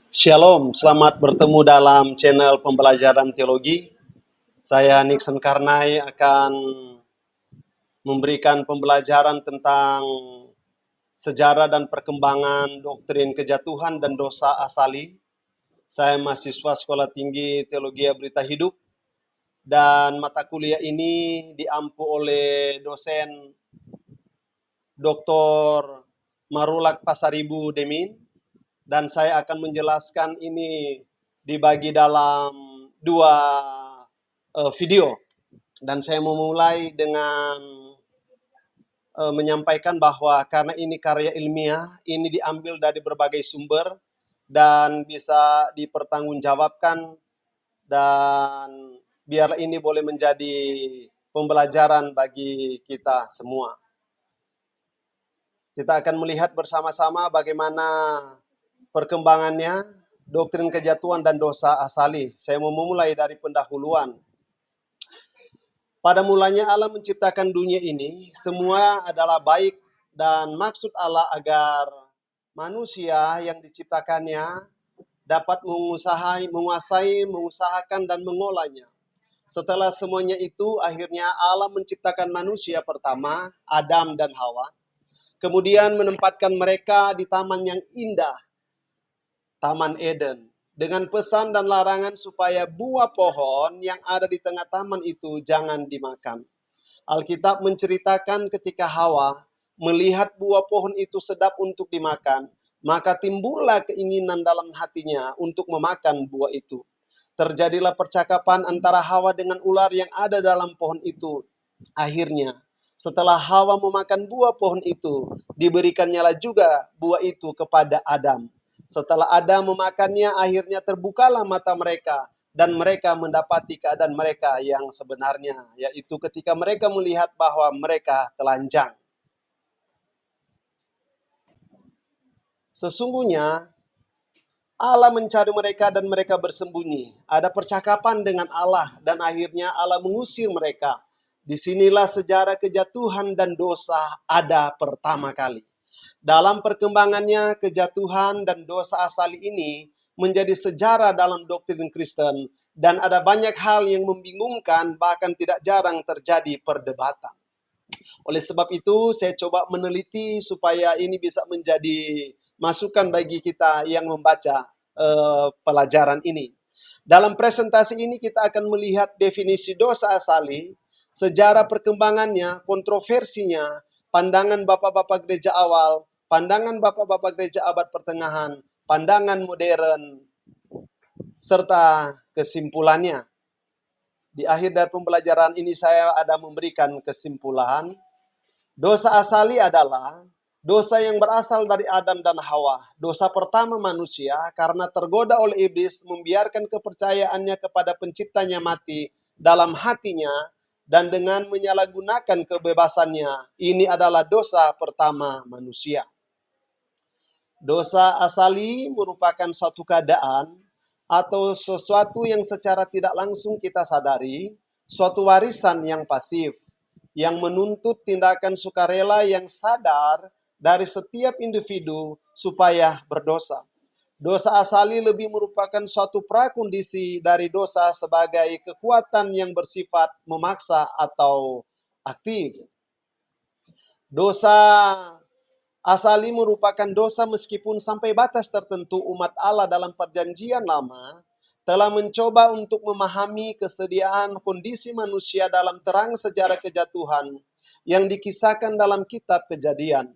Shalom, selamat bertemu dalam channel pembelajaran teologi. Saya Nixon Karnai akan memberikan pembelajaran tentang sejarah dan perkembangan doktrin kejatuhan dan dosa asali. Saya mahasiswa Sekolah Tinggi Teologi Berita Hidup, dan mata kuliah ini diampu oleh dosen Dr. Marulak Pasaribu Demin, dan saya akan menjelaskan ini dibagi dalam dua video. Dan saya memulai dengan menyampaikan bahwa karena ini karya ilmiah, ini diambil dari berbagai sumber dan bisa dipertanggungjawabkan, dan biar ini boleh menjadi pembelajaran bagi kita semua. Kita akan melihat bersama-sama bagaimana perkembangannya doktrin kejatuhan dan dosa asali. Saya mau memulai dari pendahuluan. Pada mulanya Allah menciptakan dunia ini, semua adalah baik, dan maksud Allah agar manusia yang diciptakannya dapat mengusahakan dan mengolahnya. Setelah semuanya itu, akhirnya Allah menciptakan manusia pertama, Adam dan Hawa. Kemudian menempatkan mereka di taman yang indah, Taman Eden, dengan pesan dan larangan supaya buah pohon yang ada di tengah taman itu jangan dimakan. Alkitab menceritakan ketika Hawa melihat buah pohon itu sedap untuk dimakan, maka timbullah keinginan dalam hatinya untuk memakan buah itu. Terjadilah percakapan antara Hawa dengan ular yang ada dalam pohon itu. Akhirnya, setelah Hawa memakan buah pohon itu, diberikannya juga buah itu kepada Adam. Setelah Adam memakannya, akhirnya terbukalah mata mereka, dan mereka mendapati keadaan mereka yang sebenarnya, yaitu ketika mereka melihat bahwa mereka telanjang. Sesungguhnya Allah mencari mereka dan mereka bersembunyi. Ada percakapan dengan Allah dan akhirnya Allah mengusir mereka. Disinilah sejarah kejatuhan dan dosa ada pertama kali. Dalam perkembangannya, kejatuhan dan dosa asali ini menjadi sejarah dalam doktrin Kristen, dan ada banyak hal yang membingungkan, bahkan tidak jarang terjadi perdebatan. Oleh sebab itu, saya coba meneliti supaya ini bisa menjadi masukan bagi kita yang membaca pelajaran ini. Dalam presentasi ini kita akan melihat definisi dosa asali, sejarah perkembangannya, kontroversinya, pandangan bapak-bapak gereja awal, pandangan bapak-bapak gereja abad pertengahan, pandangan modern, serta kesimpulannya. Di akhir dari pembelajaran ini saya ada memberikan kesimpulan. Dosa asali adalah dosa yang berasal dari Adam dan Hawa. Dosa pertama manusia karena tergoda oleh iblis membiarkan kepercayaannya kepada penciptanya mati dalam hatinya dan dengan menyalahgunakan kebebasannya. Ini adalah dosa pertama manusia. Dosa asali merupakan suatu keadaan atau sesuatu yang secara tidak langsung kita sadari, suatu warisan yang pasif, yang menuntut tindakan sukarela yang sadar dari setiap individu supaya berdosa. Dosa asali lebih merupakan suatu prakondisi dari dosa sebagai kekuatan yang bersifat memaksa atau aktif. Dosa asali merupakan dosa meskipun sampai batas tertentu umat Allah dalam perjanjian lama telah mencoba untuk memahami kesediaan kondisi manusia dalam terang sejarah kejatuhan yang dikisahkan dalam kitab Kejadian.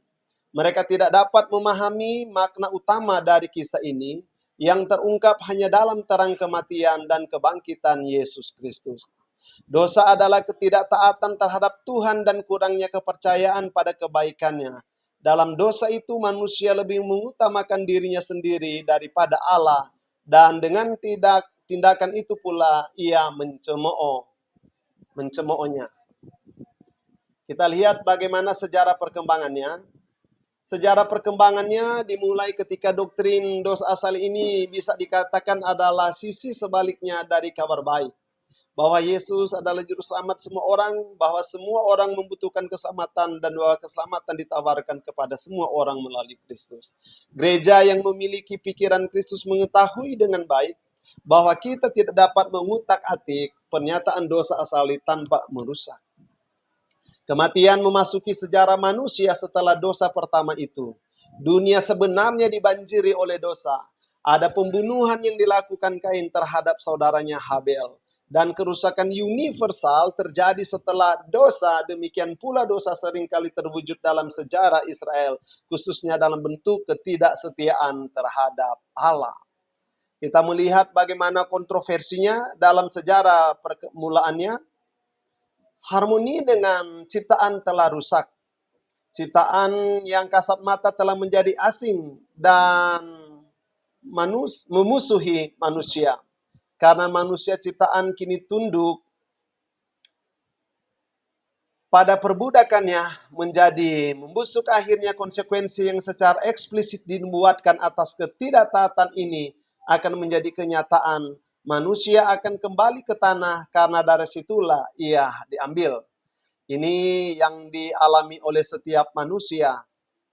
Mereka tidak dapat memahami makna utama dari kisah ini yang terungkap hanya dalam terang kematian dan kebangkitan Yesus Kristus. Dosa adalah ketidaktaatan terhadap Tuhan dan kurangnya kepercayaan pada kebaikannya. Dalam dosa itu manusia lebih mengutamakan dirinya sendiri daripada Allah, dan dengan tindakan itu pula ia mencemoohnya. Kita lihat bagaimana sejarah perkembangannya. Sejarah perkembangannya dimulai ketika doktrin dosa asal ini bisa dikatakan adalah sisi sebaliknya dari kabar baik. bahwa Yesus adalah juru selamat semua orang, bahwa semua orang membutuhkan keselamatan, dan bahwa keselamatan ditawarkan kepada semua orang melalui Kristus. Gereja yang memiliki pikiran Kristus mengetahui dengan baik bahwa kita tidak dapat mengutak-atik pernyataan dosa asali tanpa merusak. Kematian memasuki sejarah manusia setelah dosa pertama itu. Dunia sebenarnya dibanjiri oleh dosa. Ada pembunuhan yang dilakukan Kain terhadap saudaranya Habel. Dan kerusakan universal terjadi setelah dosa. Demikian pula dosa seringkali terwujud dalam sejarah Israel, khususnya dalam bentuk ketidaksetiaan terhadap Allah. Kita melihat bagaimana kontroversinya dalam sejarah permulaannya. Harmoni dengan ciptaan telah rusak. Ciptaan yang kasat mata telah menjadi asing dan memusuhi manusia. Karena manusia ciptaan kini tunduk pada perbudakannya menjadi membusuk, akhirnya konsekuensi yang secara eksplisit dibuatkan atas ketidaktaatan ini akan menjadi kenyataan. Manusia akan kembali ke tanah karena dari situlah ia diambil. Ini yang dialami oleh setiap manusia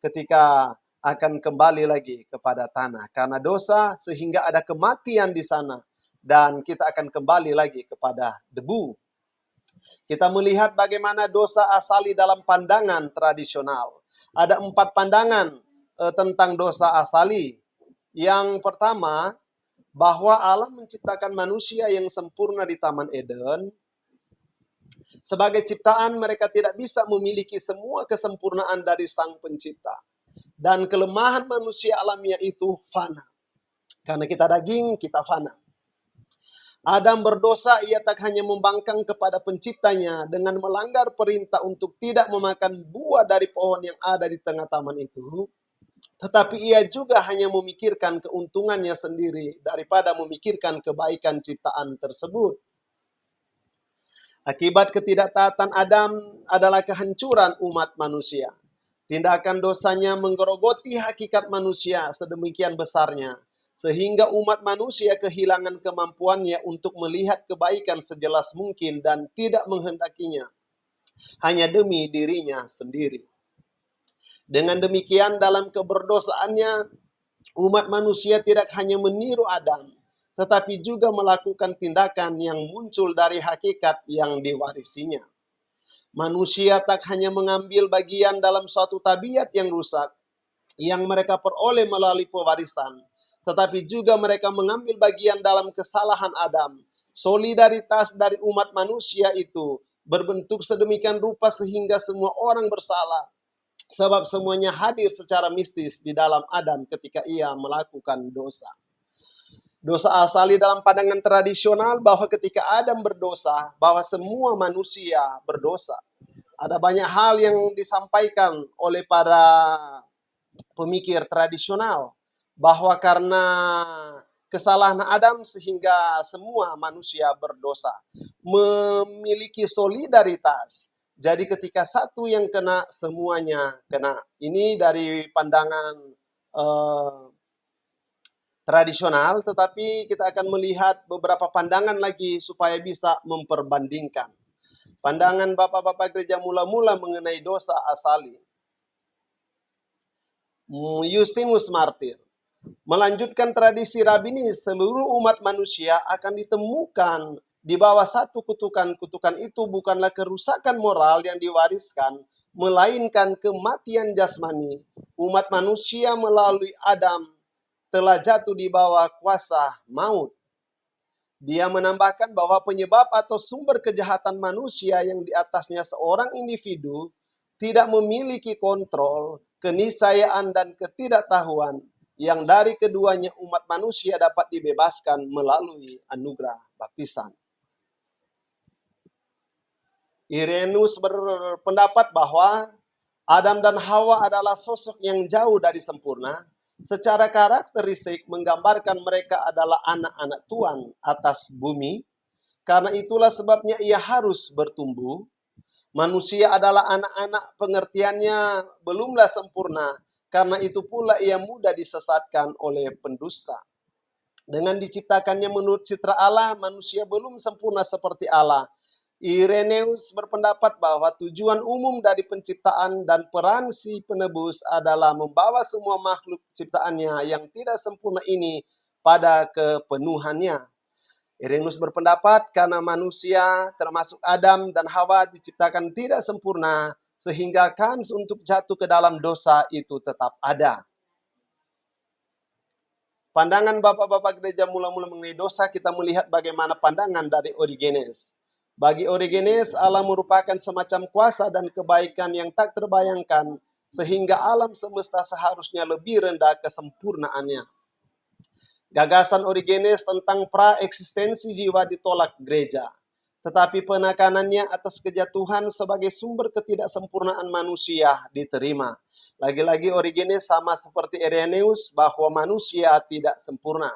ketika akan kembali lagi kepada tanah. Karena dosa sehingga ada kematian di sana. Dan kita akan kembali lagi kepada debu. Kita melihat bagaimana dosa asali dalam pandangan tradisional. Ada 4 pandangan tentang dosa asali. Yang pertama, bahwa Allah menciptakan manusia yang sempurna di Taman Eden. Sebagai ciptaan, mereka tidak bisa memiliki semua kesempurnaan dari Sang Pencipta. Dan kelemahan manusia alamiah itu fana. Karena kita daging, kita fana. Adam berdosa, ia tak hanya membangkang kepada penciptanya dengan melanggar perintah untuk tidak memakan buah dari pohon yang ada di tengah taman itu, tetapi ia juga hanya memikirkan keuntungannya sendiri daripada memikirkan kebaikan ciptaan tersebut. Akibat ketidaktaatan Adam adalah kehancuran umat manusia. Tindakan dosanya menggerogoti hakikat manusia sedemikian besarnya, sehingga umat manusia kehilangan kemampuannya untuk melihat kebaikan sejelas mungkin dan tidak menghendakinya, hanya demi dirinya sendiri. Dengan demikian, dalam keberdosaannya, umat manusia tidak hanya meniru Adam, tetapi juga melakukan tindakan yang muncul dari hakikat yang diwarisinya. Manusia tak hanya mengambil bagian dalam suatu tabiat yang rusak, yang mereka peroleh melalui pewarisan, tetapi juga mereka mengambil bagian dalam kesalahan Adam. Solidaritas dari umat manusia itu berbentuk sedemikian rupa sehingga semua orang bersalah, sebab semuanya hadir secara mistis di dalam Adam ketika ia melakukan dosa. Dosa asali dalam pandangan tradisional bahwa ketika Adam berdosa, bahwa semua manusia berdosa. Ada banyak hal yang disampaikan oleh para pemikir tradisional bahwa karena kesalahan Adam sehingga semua manusia berdosa. Memiliki solidaritas. Jadi ketika satu yang kena, semuanya kena. Ini dari pandangan tradisional, tetapi kita akan melihat beberapa pandangan lagi supaya bisa memperbandingkan. Pandangan bapak-bapak gereja mula-mula mengenai dosa asali. Justinus Martir melanjutkan tradisi rabini, seluruh umat manusia akan ditemukan di bawah satu kutukan. Kutukan itu bukanlah kerusakan moral yang diwariskan, melainkan kematian jasmani. Umat manusia melalui Adam telah jatuh di bawah kuasa maut. Dia menambahkan bahwa penyebab atau sumber kejahatan manusia yang di atasnya seorang individu tidak memiliki kontrol, keniscayaan, dan ketidaktahuan, yang dari keduanya umat manusia dapat dibebaskan melalui anugerah baptisan. Irenus berpendapat bahwa Adam dan Hawa adalah sosok yang jauh dari sempurna. Secara karakteristik menggambarkan mereka adalah anak-anak Tuhan atas bumi. Karena itulah sebabnya ia harus bertumbuh. Manusia adalah anak-anak, pengertiannya belumlah sempurna. Karena itu pula ia mudah disesatkan oleh pendusta. Dengan diciptakannya menurut citra Allah, manusia belum sempurna seperti Allah. Irenaeus berpendapat bahwa tujuan umum dari penciptaan dan peran si penebus adalah membawa semua makhluk ciptaannya yang tidak sempurna ini pada kepenuhannya. Irenaeus berpendapat karena manusia termasuk Adam dan Hawa diciptakan tidak sempurna, sehingga kans untuk jatuh ke dalam dosa itu tetap ada. Pandangan bapak-bapak gereja mula-mula mengenai dosa, kita melihat bagaimana pandangan dari Origenes. Bagi Origenes, Allah merupakan semacam kuasa dan kebaikan yang tak terbayangkan, sehingga alam semesta seharusnya lebih rendah kesempurnaannya. Gagasan Origenes tentang pra-eksistensi jiwa ditolak gereja, tetapi penekanannya atas kejatuhan sebagai sumber ketidaksempurnaan manusia diterima. Lagi-lagi Origenes sama seperti Irenaeus bahwa manusia tidak sempurna.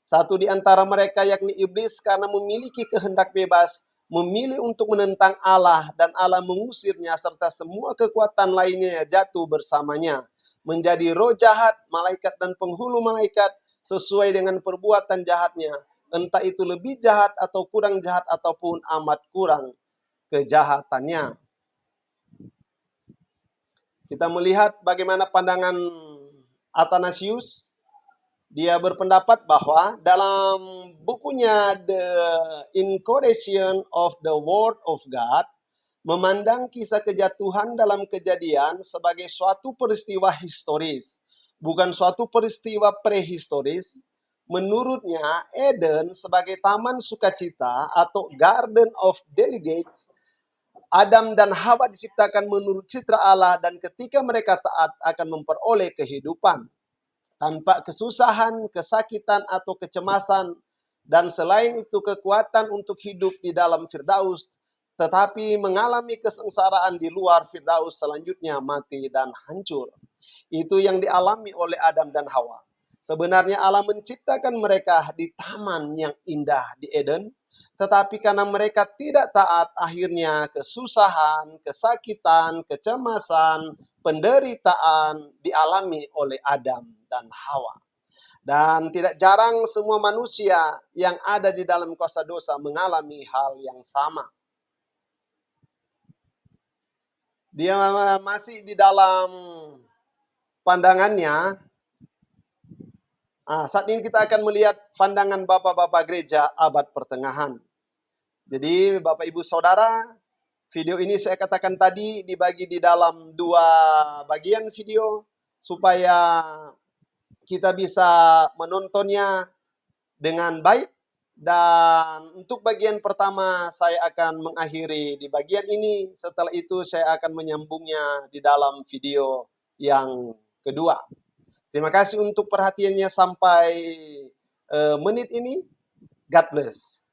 Satu di antara mereka yakni iblis karena memiliki kehendak bebas, memilih untuk menentang Allah dan Allah mengusirnya serta semua kekuatan lainnya jatuh bersamanya. Menjadi roh jahat, malaikat dan penghulu malaikat sesuai dengan perbuatan jahatnya. Entah itu lebih jahat atau kurang jahat ataupun amat kurang kejahatannya. Kita melihat bagaimana pandangan Athanasius. Dia berpendapat bahwa dalam bukunya The Incarnation of the Word of God, memandang kisah kejatuhan dalam Kejadian sebagai suatu peristiwa historis, bukan suatu peristiwa prehistoris. Menurutnya, Eden sebagai taman sukacita atau Garden of Delights, Adam dan Hawa diciptakan menurut citra Allah dan ketika mereka taat akan memperoleh kehidupan tanpa kesusahan, kesakitan, atau kecemasan, dan selain itu kekuatan untuk hidup di dalam Firdaus, tetapi mengalami kesengsaraan di luar Firdaus selanjutnya mati dan hancur. Itu yang dialami oleh Adam dan Hawa. Sebenarnya Allah menciptakan mereka di taman yang indah di Eden, tetapi karena mereka tidak taat, akhirnya kesusahan, kesakitan, kecemasan, penderitaan dialami oleh Adam dan Hawa. Dan tidak jarang semua manusia yang ada di dalam kuasa dosa mengalami hal yang sama. Dia masih di dalam pandangannya. Saat ini kita akan melihat pandangan bapak-bapak gereja abad pertengahan. Jadi Bapak Ibu Saudara, video ini saya katakan tadi dibagi di dalam 2 bagian video supaya kita bisa menontonnya dengan baik. Dan untuk bagian pertama saya akan mengakhiri di bagian ini. Setelah itu saya akan menyambungnya di dalam video yang kedua. Terima kasih untuk perhatiannya sampai menit ini. God bless.